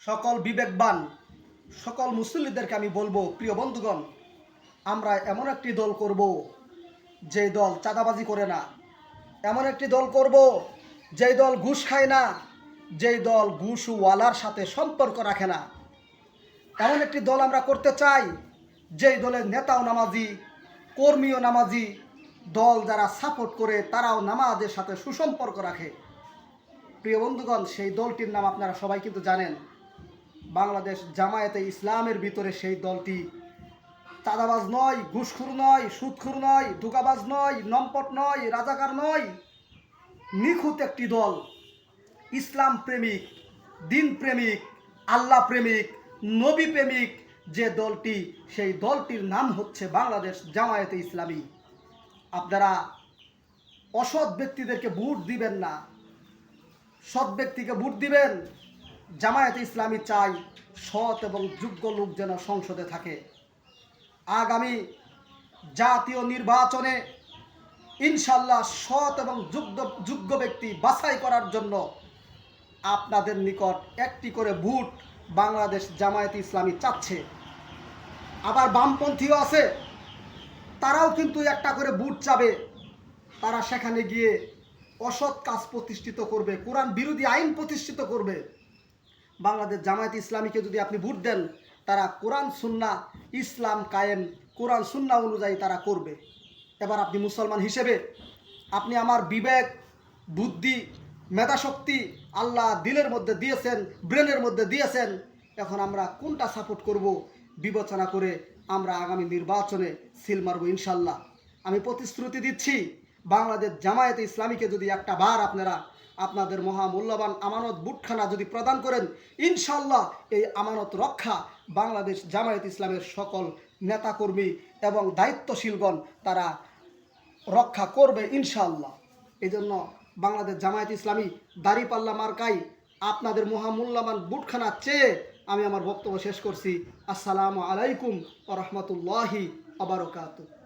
সকল বিবেকবান সকল মুসল্লিদেরকে আমি বলবো, প্রিয় বন্ধুগণ, আমরা এমন একটি দল করব যে দল চাঁদাবাজি করে না, এমন একটি দল করব যেই দল ঘুষ খায় না, যেই দল ঘুষওয়ালার সাথে সম্পর্ক রাখে না। এমন একটি দল আমরা করতে চাই যেই দলের নেতাও নামাজি, কর্মীও নামাজি, দল যারা সাপোর্ট করে তারাও নামাজের সাথে সুসম্পর্ক রাখে। প্রিয় বন্ধুগণ, সেই দলটির নাম আপনারা সবাই কিন্তু জানেন, বাংলাদেশ জামায়াতে ইসলামের ভিতরে সেই দলটি চাঁদাবাজ নয়, ঘুষখোর নয়, সুদখোর নয়, ধোঁকাবাজ নয়, লম্পট নয়, রাজাকার নয়, নিখুঁত একটি দল, ইসলাম প্রেমিক, দিন প্রেমিক, আল্লাহ প্রেমিক, নবী প্রেমিক যে দলটি, সেই দলটির নাম হচ্ছে বাংলাদেশ জামায়াতে ইসলামী। আপনারা অসৎ ব্যক্তিদেরকে ভোট দিবেন না, সৎ ব্যক্তিকে ভোট দিবেন। জামায়াতে ইসলামী চাই সৎ এবং যোগ্য লোক যেন সংসদে থাকে। আগামী জাতীয় নির্বাচনে ইনশাল্লাহ সৎ এবং যোগ্য ব্যক্তি বাছাই করার জন্য আপনাদের নিকট একটি করে ভোট বাংলাদেশ জামায়াতে ইসলামী চাচ্ছে। আবার বামপন্থীও আছে, তারাও কিন্তু একটা করে ভোট চাবে। তারা সেখানে গিয়ে অসৎ কাজ প্রতিষ্ঠিত করবে, কোরআন বিরোধী আইন প্রতিষ্ঠিত করবে। বাংলাদেশ জামায়াতে ইসলামীকে যদি আপনি ভোট দেন, তারা কোরআন সুন্নাহ ইসলাম কায়েম, কোরআন সুন্নাহ অনুযায়ী তারা করবে। এবার আপনি মুসলমান হিসেবে আপনি আমার বিবেক, বুদ্ধি, মেধাশক্তি আল্লাহ দিলের মধ্যে দিয়েছেন, ব্রেনের মধ্যে দিয়েছেন। এখন আমরা কোনটা সাপোর্ট করব বিবেচনা করে আমরা আগামী নির্বাচনে সিল মারব ইনশাল্লাহ। আমি প্রতিশ্রুতি দিচ্ছি, বাংলাদেশ জামায়াতে ইসলামীকে যদি একটা বার আপনারা আপনাদের মহামূল্যবান আমানত বুটখানা যদি প্রদান করেন, ইনশাল্লাহ এই আমানত রক্ষা বাংলাদেশ জামায়াত ইসলামের সকল নেতাকর্মী এবং দায়িত্বশীলগণ তারা রক্ষা করবে ইনশাল্লাহ। এই জন্য বাংলাদেশ জামায়াত ইসলামী দাঁড়িপাল্লা মার্কাই আপনাদের মহামূল্যবান বুটখানা চেয়ে আমি আমার বক্তব্য শেষ করছি। আসসালামু আলাইকুম ওয়া রাহমাতুল্লাহি ওয়া বারাকাতুহু।